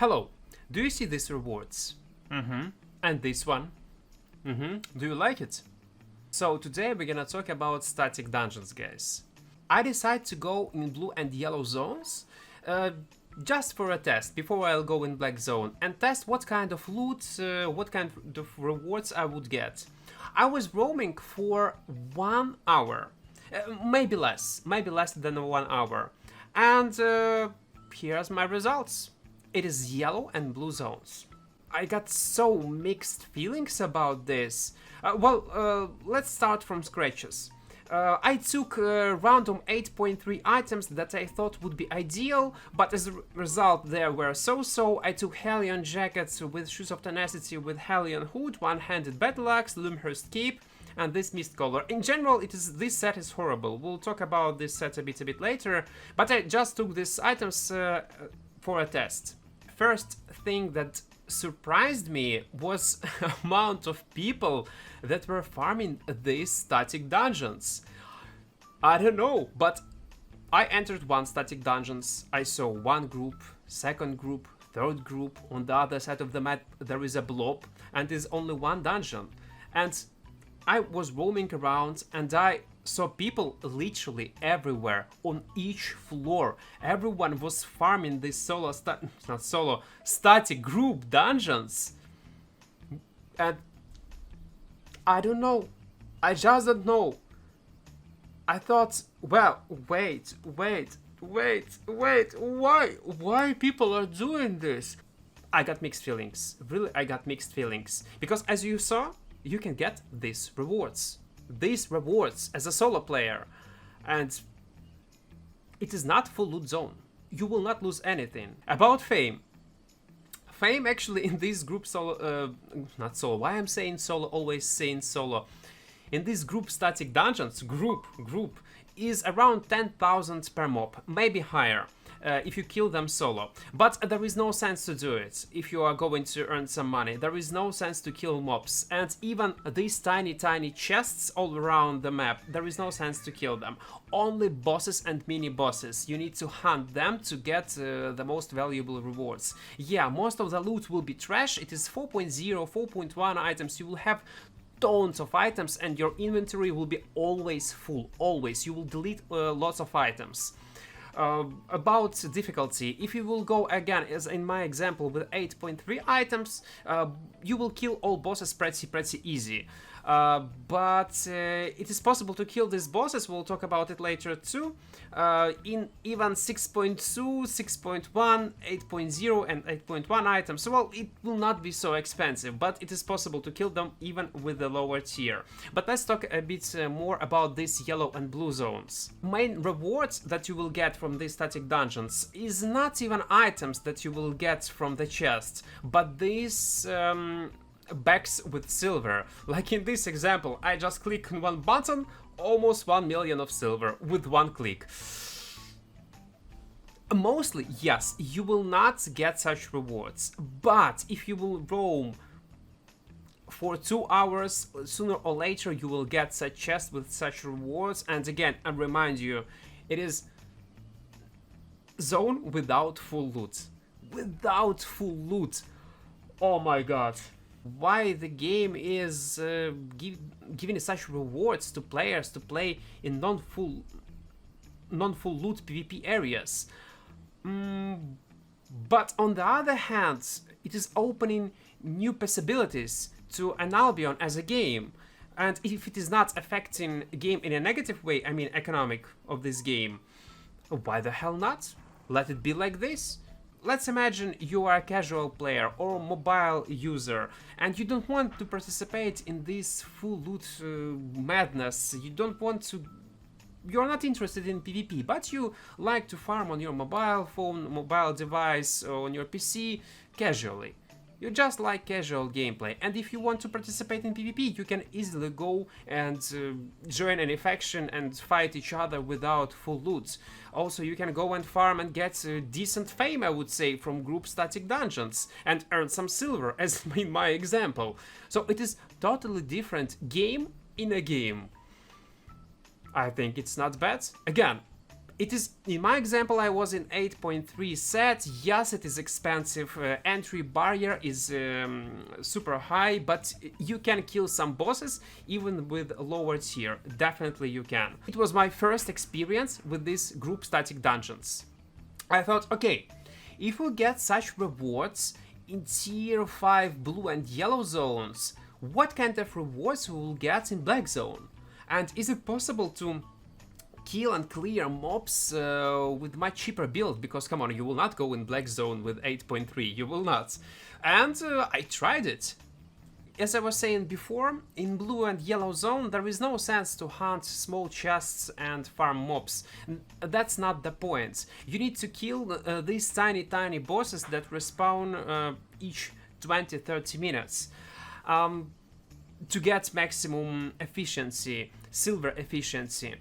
Hello, do you see these rewards? And this one? Do you like it? So today we're gonna talk about static dungeons, guys. I decided to go in blue and yellow zones just for a test before I'll go in black zone and test what kind of loot, what kind of rewards I would get. I was roaming for 1 hour, maybe less than 1 hour, and here's my results. It is yellow and blue zones. I got so mixed feelings about this. Let's start from scratches. I took random 8.3 items that I thought would be ideal, but as a result they were so-so. I took Hellion jackets with Shoes of Tenacity with Hellion hood, one-handed battle axe, Loomhurst cape, and this mist color. In general, this set is horrible. We'll talk about this set a bit later, but I just took these items for a test. First thing that surprised me was the amount of people that were farming these static dungeons. I don't know, but I entered one static dungeons, I saw one group, second group, third group, on the other side of the map there is a blob and there's only one dungeon. And I was roaming around and I saw people literally everywhere, on each floor. Everyone was farming these static group dungeons. And I don't know. I just don't know. I thought, well, wait, why people are doing this? I got mixed feelings. Really, I got mixed feelings. Because as you saw, you can get these rewards as a solo player, and it is not full loot zone. You will not lose anything. About fame actually in this group solo, not solo, why I'm saying solo, always saying solo, in this group static dungeons, group is around 10,000 per mob, maybe higher. If you kill them solo. But there is no sense to do it if you are going to earn some money. There is no sense to kill mobs. And even these tiny chests all around the map, there is no sense to kill them. Only bosses and mini bosses. You need to hunt them to get the most valuable rewards. Yeah, most of the loot will be trash. It is 4.0, 4.1 items. You will have tons of items and your inventory will be always full. Always. You will delete lots of items. About difficulty, if you will go again, as in my example, with 8.3 items, you will kill all bosses pretty easy. But it is possible to kill these bosses, we'll talk about it later too, in even 6.2, 6.1, 8.0 and 8.1 items. Well, it will not be so expensive, but it is possible to kill them even with the lower tier. But let's talk a bit more about these yellow and blue zones. Main rewards that you will get from these static dungeons is not even items that you will get from the chest, but these bags with silver. Like in this example, I just click on one button, almost 1 million of silver with one click. Mostly, yes, you will not get such rewards, but if you will roam for 2 hours, sooner or later you will get such chests with such rewards. And again, I remind you, it is zone without full loot. Without full loot. Oh my god. Why the game is giving such rewards to players to play in non-full loot PvP areas. But on the other hand, it is opening new possibilities to an Albion as a game. And if it is not affecting the game in a negative way, I mean economic of this game, why the hell not? Let it be like this. Let's imagine you are a casual player or mobile user and you don't want to participate in this full loot madness. You're not interested in PvP, but you like to farm on your mobile phone, mobile device, or on your PC casually. You just like casual gameplay, and if you want to participate in PvP, you can easily go and join any faction and fight each other without full loot. Also, you can go and farm and get decent fame, I would say, from group static dungeons and earn some silver, as in my example. So it is totally different game in a game. I think it's not bad. Again, It is, in my example, I was in 8.3 set. Yes, it is expensive. Entry barrier is super high, but you can kill some bosses even with lower tier. Definitely you can. It was my first experience with these group static dungeons. I thought, okay, if we get such rewards in tier 5 blue and yellow zones, what kind of rewards we will get in black zone? And is it possible to kill and clear mobs with much cheaper build? Because come on, you will not go in black zone with 8.3, you will not. And I tried it. As I was saying before, in blue and yellow zone there is no sense to hunt small chests and farm mobs. That's not the point. You need to kill these tiny bosses that respawn each 20-30 minutes to get maximum efficiency, silver efficiency.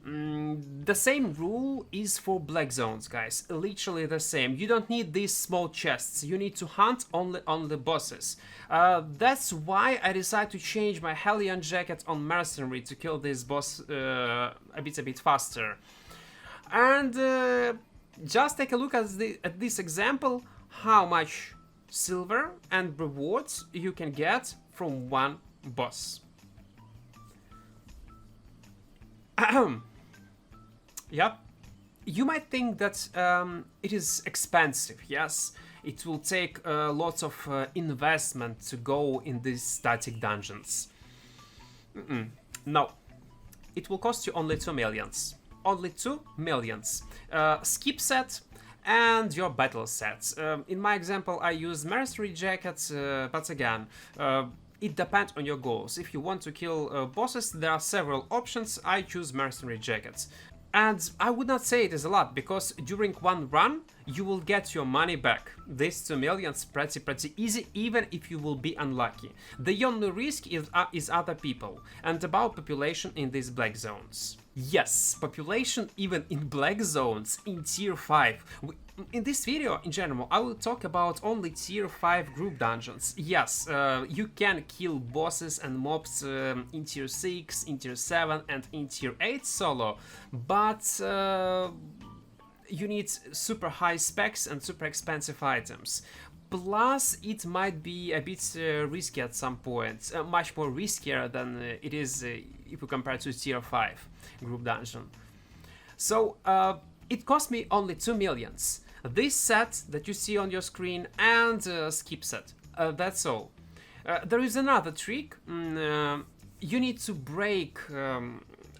The same rule is for black zones, guys. Literally the same. You don't need these small chests. You need to hunt only on the bosses. That's why I decided to change my Hellion jacket on mercenary to kill this boss a bit faster. And just take a look at this example, how much silver and rewards you can get from one boss. Yep. You might think that it is expensive, yes? It will take lots of investment to go in these static dungeons. No. It will cost you only 2 millions. Only 2 millions. Skip set and your battle sets. In my example, I use mercenary jackets, but again, it depends on your goals. If you want to kill bosses, there are several options. I choose mercenary jackets. And I would not say it is a lot, because during one run you will get your money back. This 2 millions pretty easy, even if you will be unlucky. The only risk is other people, and about population in these black zones. Yes, population even in black zones in tier 5. In this video, in general, I will talk about only tier 5 group dungeons. Yes, you can kill bosses and mobs in tier 6, in tier 7 and in tier 8 solo, but you need super high specs and super expensive items. Plus, it might be a bit risky at some point, much more riskier than it is if you compare to tier 5 group dungeon. So, it cost me only 2 millions. This set that you see on your screen and skip set, that's all. There is another trick. You need to break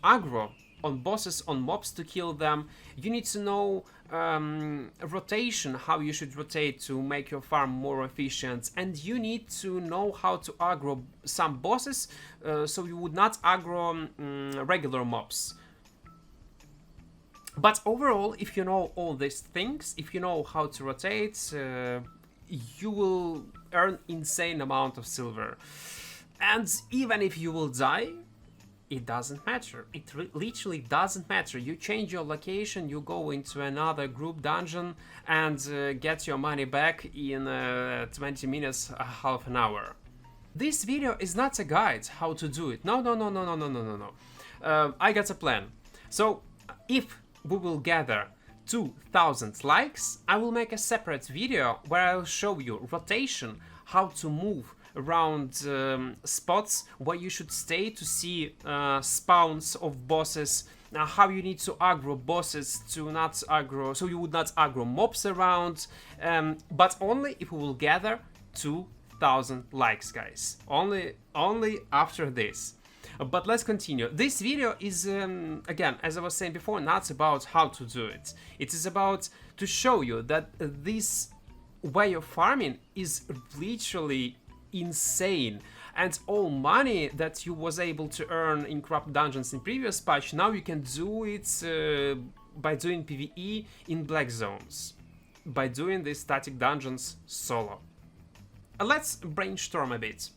aggro on bosses, on mobs to kill them. You need to know rotation, how you should rotate to make your farm more efficient, and you need to know how to aggro some bosses so you would not aggro regular mobs. But overall, if you know all these things, if you know how to rotate, you will earn insane amount of silver. And even if you will die, it doesn't matter. It literally doesn't matter. You change your location, you go into another group dungeon and get your money back in 20 minutes, half an hour. This video is not a guide how to do it. No. I got a plan. So if we will gather 2000 likes, I will make a separate video where I'll show you rotation, how to move around spots where you should stay to see spawns of bosses, how you need to aggro bosses to not aggro, so you would not aggro mobs around, but only if we will gather 2000 likes, guys. Only after this. But let's continue. This video is, again, as I was saying before, not about how to do it. It is about to show you that this way of farming is literally insane, and all money that you was able to earn in corrupt dungeons in previous patch, now you can do it by doing PvE in black zones, by doing these static dungeons solo. Let's brainstorm a bit.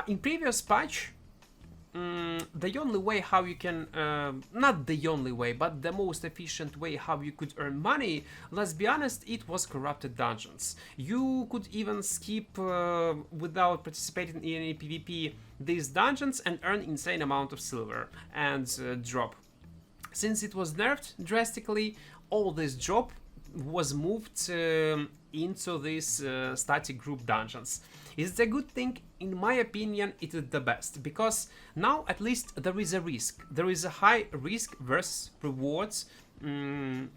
In previous patch, the only way how you can, not the only way, but the most efficient way how you could earn money, let's be honest, it was corrupted dungeons. You could even skip without participating in any PvP these dungeons and earn insane amount of silver and drop Since it was nerfed drastically, all this drop was moved into these static group dungeons. It's a good thing, in my opinion. It is the best, because now at least there is a risk. There is a high risk versus rewards in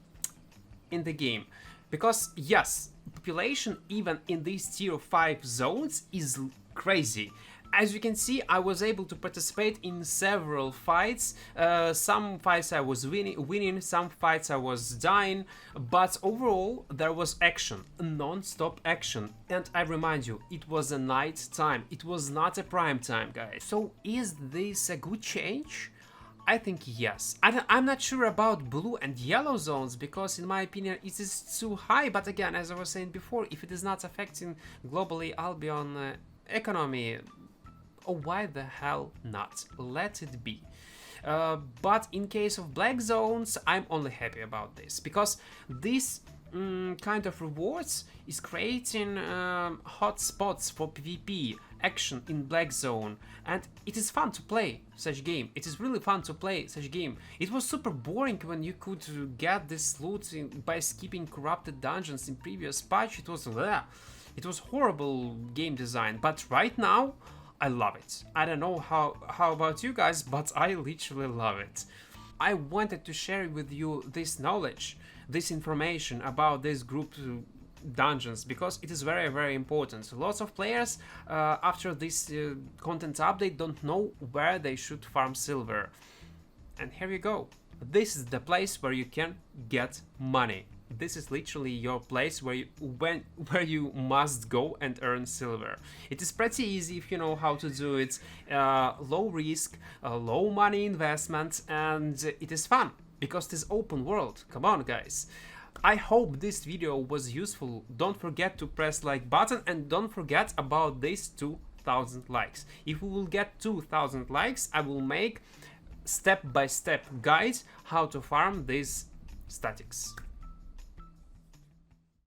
the game. Because yes, population even in these tier 5 zones is crazy. As you can see, I was able to participate in several fights. Some fights I was winning, some fights I was dying, but overall there was action, non-stop action. And I remind you, it was a night time, it was not a prime time, guys. So is this a good change? I think yes. I'm not sure about blue and yellow zones, because in my opinion it is too high, but again, as I was saying before, if it is not affecting globally Albion economy, oh, why the hell not? Let it be. But in case of black zones, I'm only happy about this, because this kind of rewards is creating hot spots for PvP action in black zone, and it is fun to play such game. It is really fun to play such game. It was super boring when you could get this loot by skipping corrupted dungeons in previous patch. It was horrible game design, but right now I love it. I don't know how about you guys, but I literally love it. I wanted to share with you this knowledge, this information about this group dungeons, because it is very, very important. Lots of players after this content update don't know where they should farm silver. And here you go. This is the place where you can get money. This is literally your place where you must go and earn silver. It is pretty easy if you know how to do it. Low risk, low money investment, and it is fun because it is open world. Come on, guys. I hope this video was useful. Don't forget to press like button, and don't forget about these 2000 likes. If we will get 2000 likes, I will make step-by-step guide how to farm these statics.